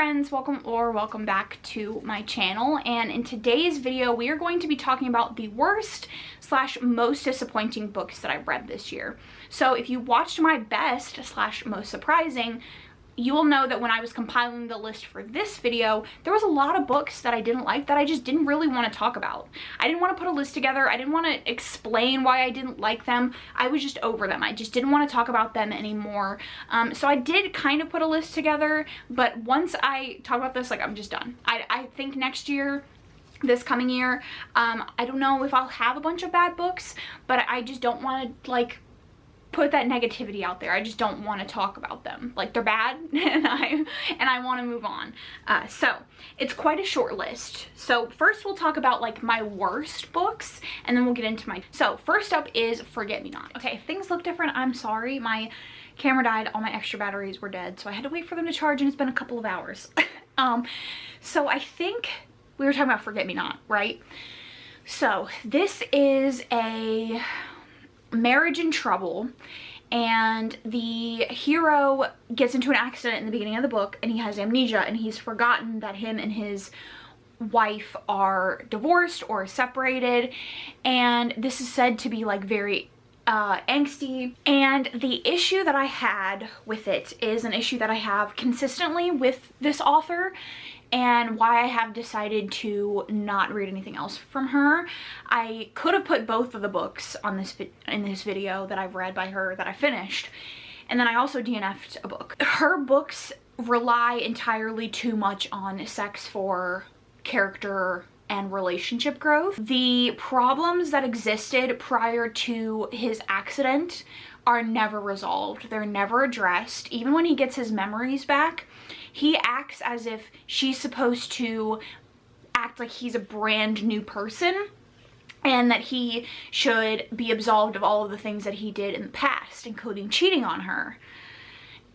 friends, welcome back to my channel, and in today's video we are going to be talking about the worst / most disappointing books that I've read this year. So if you watched my best / most surprising, you will know that when I was compiling the list for this video, there was a lot of books that I didn't like that I just didn't really want to talk about. I didn't want to put a list together. I didn't want to explain why I didn't like them. I was just over them. I just didn't want to talk about them anymore. So I did kind of put a list together, but once I talk about this, like, I'm just done. I think next year, this coming year, I don't know if I'll have a bunch of bad books, but I just don't want to, like, put that negativity out there. I just don't want to talk about them. Like, they're bad and I want to move on. So it's quite a short list. So first we'll talk about like my worst books, and then we'll get into my... So first up is Forget Me Not. Okay, if things look different, I'm sorry. My camera died, all my extra batteries were dead, so I had to wait for them to charge, and it's been a couple of hours. So I think we were talking about Forget Me Not, right? So this is a marriage in trouble, and the hero gets into an accident in the beginning of the book, and he has amnesia, and he's forgotten that him and his wife are divorced or separated, and this is said to be like very angsty. And the issue that I had with it is an issue that I have consistently with this author, and why I have decided to not read anything else from her. I could have put both of the books on this in this video that I've read by her that I finished, and then I also DNF'd a book. Her books rely entirely too much on sex for character and relationship growth. The problems that existed prior to his accident are never resolved. They're never addressed. Even when he gets his memories back, he acts as if she's supposed to act like he's a brand new person, and that he should be absolved of all of the things that he did in the past, including cheating on her.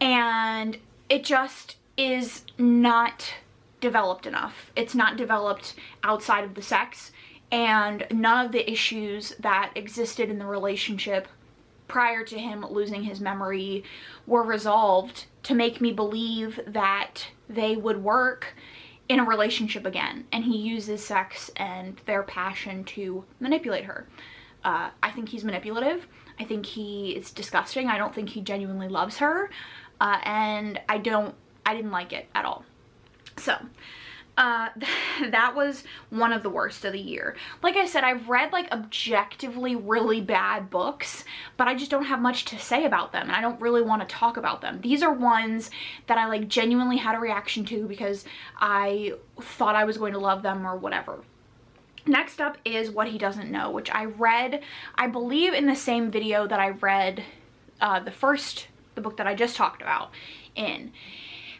And it just is not developed enough. It's not developed outside of the sex, and none of the issues that existed in the relationship prior to him losing his memory were resolved to make me believe that they would work in a relationship again. And he uses sex and their passion to manipulate her. I think he's manipulative. I think he is disgusting. I don't think he genuinely loves her. And I didn't like it at all. So that was one of the worst of the year. Like I said, I've read like objectively really bad books, but I just don't have much to say about them, and I don't really want to talk about them. These are ones that I like genuinely had a reaction to because I thought I was going to love them or whatever. Next up is What He Doesn't Know, which I read, I believe, in the same video that I read the book that I just talked about in.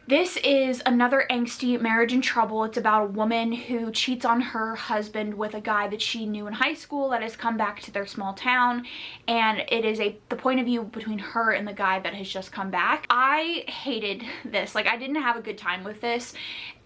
This is another angsty marriage in trouble. It's about a woman who cheats on her husband with a guy that she knew in high school that has come back to their small town, and it is the point of view between her and the guy that has just come back. I hated this. Like, I didn't have a good time with this.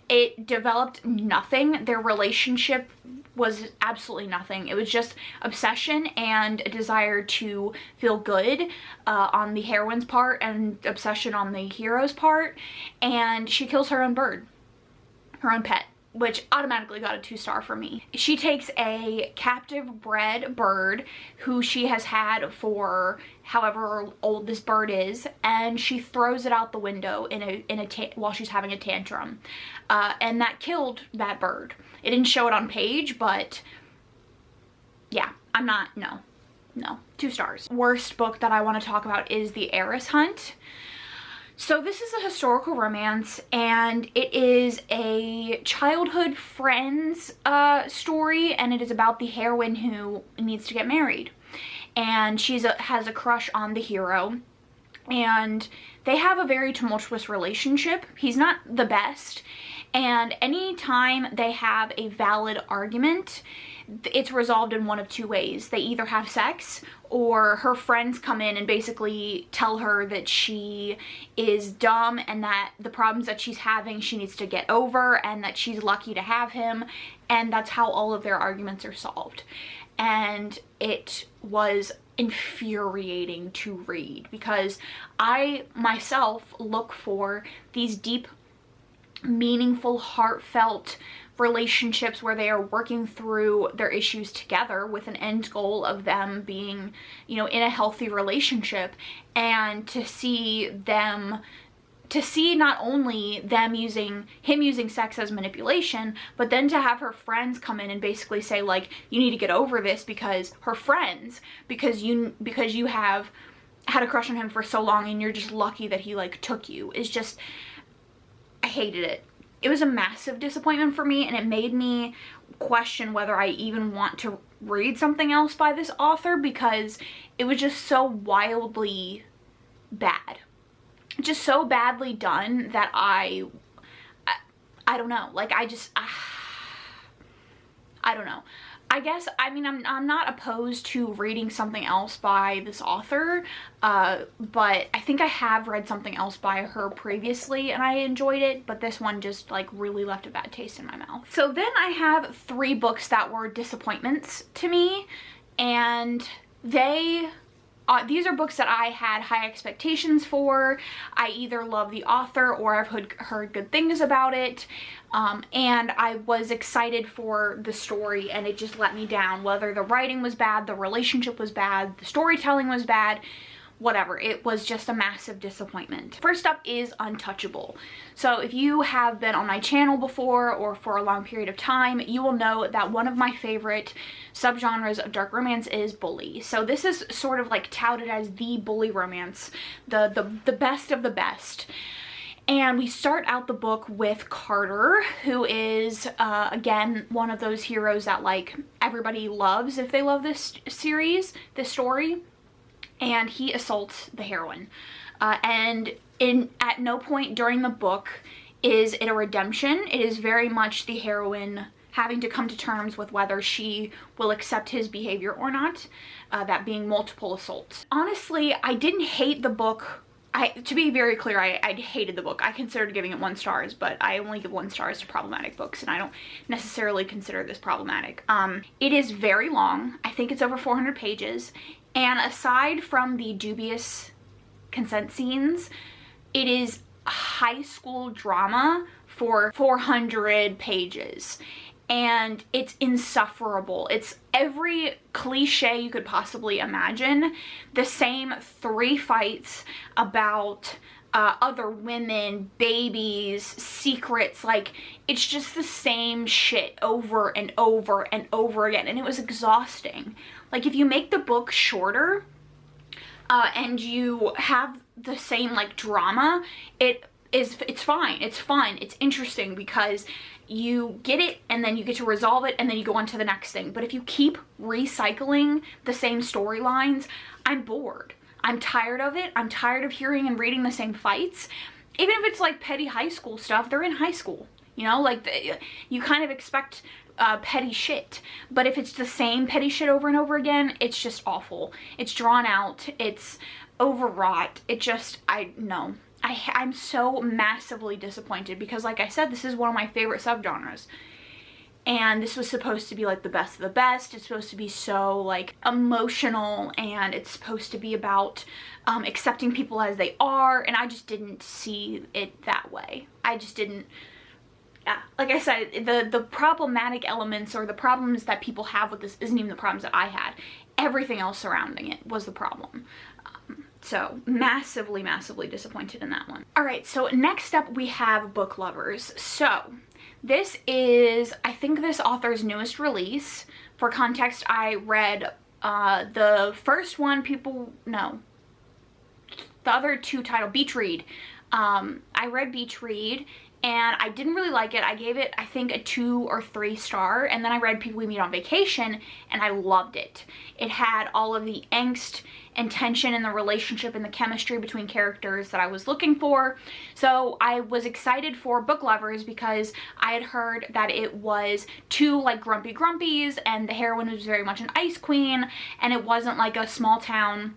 It developed nothing. Their relationship was absolutely nothing. It was just obsession and a desire to feel good on the heroine's part, and obsession on the hero's part. And she kills her own bird, her own pet, which automatically got a 2-star for me. She takes a captive bred bird who she has had for however old this bird is, and she throws it out the window while she's having a tantrum. And that killed that bird. It didn't show it on page, but yeah, no, 2 stars. Worst book that I want to talk about is The Heiress Hunt. So this is a historical romance, and it is a childhood friend's story, and it is about the heroine who needs to get married. And she has a crush on the hero, and they have a very tumultuous relationship. He's not the best, and anytime they have a valid argument, it's resolved in one of two ways. They either have sex, or her friends come in and basically tell her that she is dumb and that the problems that she's having she needs to get over, and that she's lucky to have him, and that's how all of their arguments are solved. And it was infuriating to read because I myself look for these deep meaningful, heartfelt relationships where they are working through their issues together with an end goal of them being, you know, in a healthy relationship. And to see not only him using sex as manipulation, but then to have her friends come in and basically say, like, you need to get over this, because you have had a crush on him for so long and you're just lucky that he like took you, is just, I hated it. It was a massive disappointment for me, and it made me question whether I even want to read something else by this author, because it was just so wildly bad. Just so badly done that I don't know. Like, I don't know. I guess, I mean, I'm not opposed to reading something else by this author, but I think I have read something else by her previously and I enjoyed it, but this one just like really left a bad taste in my mouth. So then I have 3 books that were disappointments to me, and these are books that I had high expectations for. I either love the author or I've heard good things about it, and I was excited for the story, and it just let me down. Whether the writing was bad, the relationship was bad, the storytelling was bad, whatever, it was just a massive disappointment. First up is Untouchable. So if you have been on my channel before or for a long period of time, you will know that one of my favorite subgenres of dark romance is bully. So this is sort of like touted as the bully romance, the best of the best. And we start out the book with Carter, who is, again, one of those heroes that like everybody loves if they love this series, this story. And he assaults the heroine, and at no point during the book is it a redemption. It is very much the heroine having to come to terms with whether she will accept his behavior or not, that being multiple assaults. Honestly, I didn't hate the book. To be very clear, I hated the book. I considered giving it 1 star, but I only give 1 star to problematic books, and I don't necessarily consider this problematic. It is very long. I think it's over 400 pages. And aside from the dubious consent scenes, it is a high school drama for 400 pages. And it's insufferable. It's every cliche you could possibly imagine. The same 3 fights about other women, babies, secrets. Like, it's just the same shit over and over and over again. And it was exhausting. Like, if you make the book shorter and you have the same like drama, it's fine. It's fun. It's interesting because you get it and then you get to resolve it and then you go on to the next thing. But if you keep recycling the same storylines, I'm bored. I'm tired of it. I'm tired of hearing and reading the same fights. Even if it's like petty high school stuff, they're in high school. You know, like you kind of expect petty shit. But if it's the same petty shit over and over again, it's just awful. It's drawn out. It's overwrought. It just, no. I'm so massively disappointed because, like I said, this is one of my favorite subgenres. And this was supposed to be like the best of the best. It's supposed to be so like emotional, and it's supposed to be about accepting people as they are, and I just didn't see it that way. I just didn't. Like I said, the problematic elements or the problems that people have with this isn't even the problems that I had. Everything else surrounding it was the problem. So massively, massively disappointed in that one. All right, so next up we have Book Lovers. So this is, I think, this author's newest release. For context, I read the first one, the other 2 titled Beach Read. I read Beach Read and I didn't really like it. I gave it, I think, a 2 or 3 star, and then I read People We Meet on Vacation and I loved it. It had all of the angst and tension in the relationship and the chemistry between characters that I was looking for. So I was excited for Book Lovers because I had heard that it was 2 like grumpy grumpies and the heroine was very much an ice queen, and it wasn't like a small town,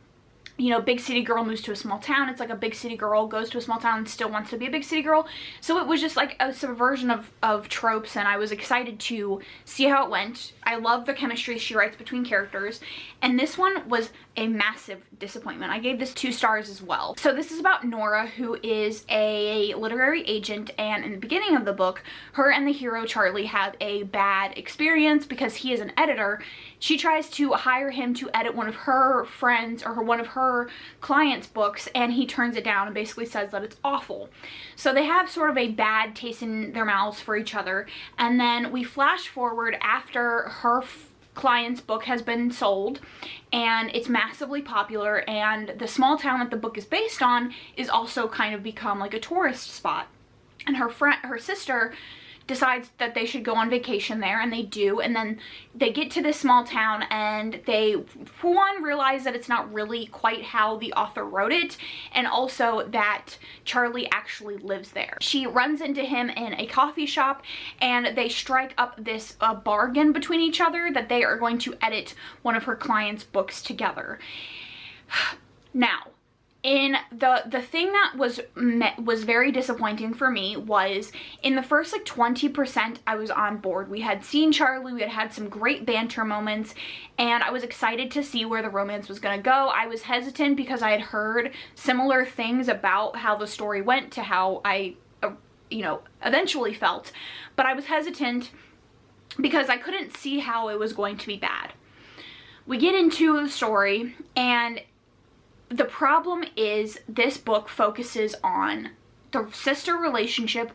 you know, big city girl moves to a small town. It's like a big city girl goes to a small town and still wants to be a big city girl. So it was just like a subversion of tropes, and I was excited to see how it went. I love the chemistry she writes between characters, and this one was a massive disappointment. I gave this 2 stars as well. So this is about Nora, who is a literary agent, and in the beginning of the book, her and the hero Charlie have a bad experience because he is an editor. She tries to hire him to edit one of her friends or one of her clients' books, and he turns it down and basically says that it's awful. So they have sort of a bad taste in their mouths for each other, and then we flash forward after her client's book has been sold and it's massively popular, and the small town that the book is based on is also kind of become like a tourist spot, and her sister decides that they should go on vacation there, and they do, and then they get to this small town and they, for one, realize that it's not really quite how the author wrote it, and also that Charlie actually lives there. She runs into him in a coffee shop, and they strike up this bargain between each other that they are going to edit one of her clients' books together. Now, in the thing that was very disappointing for me was in the first like 20% I was on board. We had seen Charlie, we had some great banter moments, and I was excited to see where the romance was gonna go. I was hesitant because I had heard similar things about how the story went to how I eventually felt, but I was hesitant because I couldn't see how it was going to be bad. We get into the story, and the problem is this book focuses on the sister relationship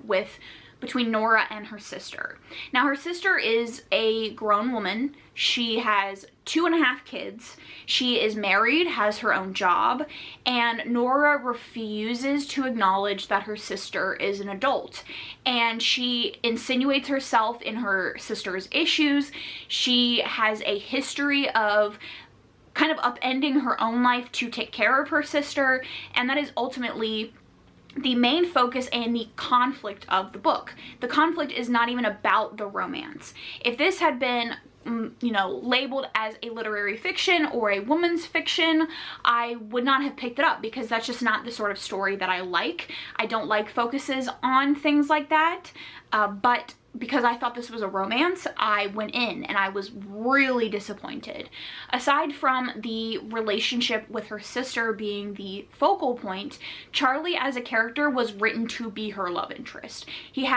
between Nora and her sister. Now, her sister is a grown woman. She has 2.5 kids. She is married, has her own job, and Nora refuses to acknowledge that her sister is an adult. And she insinuates herself in her sister's issues. She has a history of kind of upending her own life to take care of her sister, and that is ultimately the main focus and the conflict of the book. The conflict is not even about the romance. If this had been labeled as a literary fiction or a woman's fiction, I would not have picked it up because that's just not the sort of story that I like. I don't like focuses on things like that, but because I thought this was a romance, I went in and I was really disappointed. Aside from the relationship with her sister being the focal point, Charlie as a character was written to be her love interest. He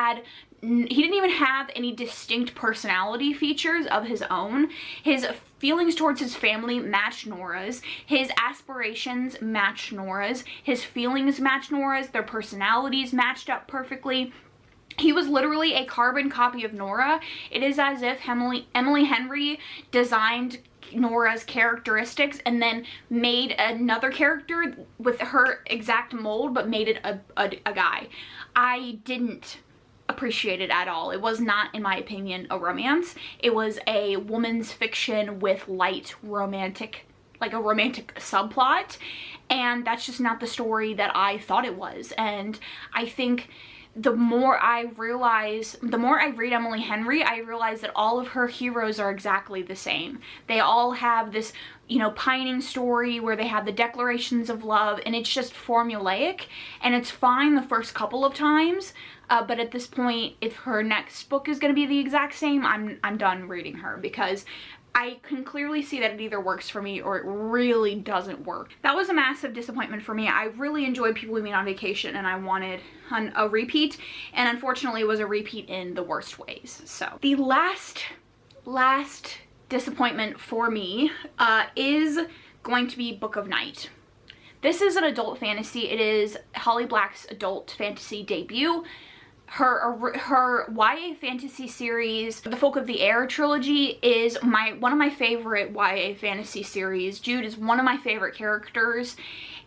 didn't even have any distinct personality features of his own. His feelings towards his family matched Nora's. His aspirations matched Nora's. His feelings matched Nora's. Their personalities matched up perfectly. He was literally a carbon copy of Nora. It is as if Emily Henry designed Nora's characteristics and then made another character with her exact mold but made it a guy. I didn't appreciate it at all. It was not, in my opinion, a romance. It was a woman's fiction with light romantic, like a romantic subplot, and that's just not the story that I thought it was. And I think the more I read Emily Henry, I realize that all of her heroes are exactly the same. They all have this, pining story where they have the declarations of love, and it's just formulaic, and it's fine the first couple of times, but at this point, if her next book is going to be the exact same, I'm done reading her, because I can clearly see that it either works for me or it really doesn't work. That was a massive disappointment for me. I really enjoyed People We Meet on Vacation, and I wanted a repeat, and unfortunately it was a repeat in the worst ways. So the last disappointment for me is going to be Book of Night. This is an adult fantasy. It is Holly Black's adult fantasy debut. Her YA fantasy series, The Folk of the Air trilogy, is one of my favorite YA fantasy series. Jude is one of my favorite characters,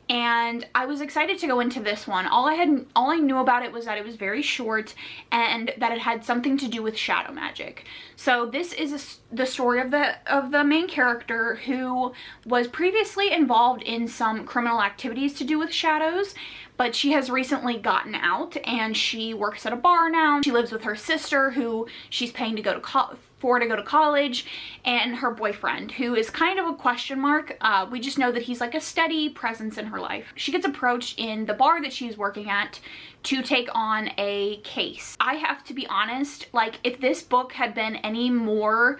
and I was excited to go into this one. All I knew about it was that it was very short and that it had something to do with shadow magic. So this is the story of the main character who was previously involved in some criminal activities to do with shadows, but she has recently gotten out and she works at a bar now. She lives with her sister, who she's paying to go to college, and her boyfriend, who is kind of a question mark. We just know that he's like a steady presence in her life. She gets approached in the bar that she's working at to take on a case. I have to be honest, like, if this book had been any more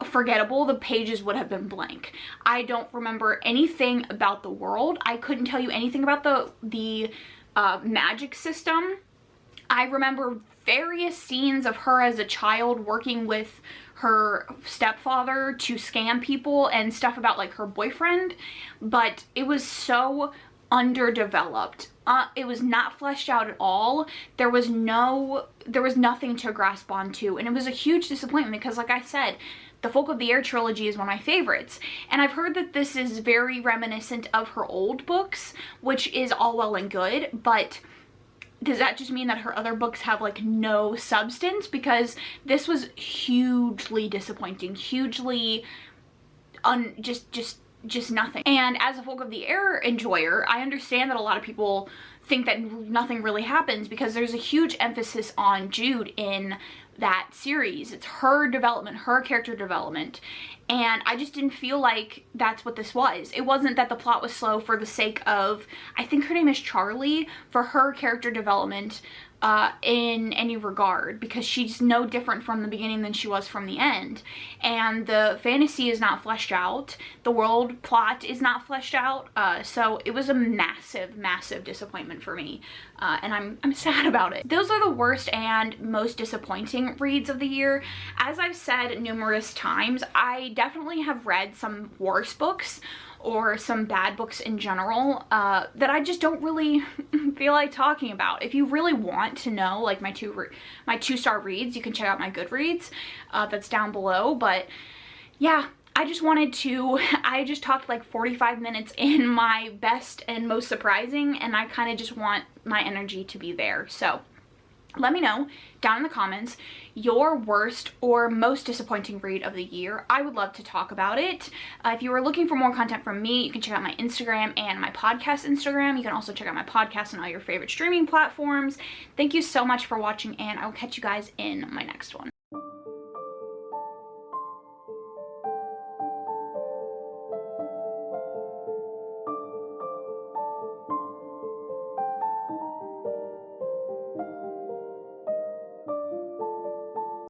forgettable. The pages would have been blank. I don't remember anything about the world. I couldn't tell you anything about the magic system. I remember various scenes of her as a child working with her stepfather to scam people and stuff about like her boyfriend, but it was so underdeveloped. It was not fleshed out at all. There was nothing to grasp onto, and it was a huge disappointment because, like I said, the Folk of the Air trilogy is one of my favorites, and I've heard that this is very reminiscent of her old books, which is all well and good, but does that just mean that her other books have like no substance? Because this was hugely disappointing, hugely just nothing. And as a Folk of the Air enjoyer, I understand that a lot of people think that nothing really happens because there's a huge emphasis on Jude in that series. It's her development, her character development, and I just didn't feel like that's what this was. It wasn't that the plot was slow for the sake of, I think her name is Charlie, for her character development in any regard, because she's no different from the beginning than she was from the end, and the fantasy is not fleshed out, the world plot is not fleshed out, so it was a massive disappointment for me, and I'm sad about it. Those are the worst and most disappointing reads of the year. As I've said numerous times, I definitely have read some worse books or some bad books in general that I just don't really feel like talking about. If you really want to know like my two-star reads, you can check out my Goodreads. That's down below. But yeah, I just talked like 45 minutes in my best and most surprising, and I kind of just want my energy to be there. So let me know down in the comments your worst or most disappointing read of the year. I would love to talk about it. If you are looking for more content from me, you can check out my Instagram and my podcast Instagram. You can also check out my podcast on all your favorite streaming platforms. Thank you so much for watching, and I will catch you guys in my next one.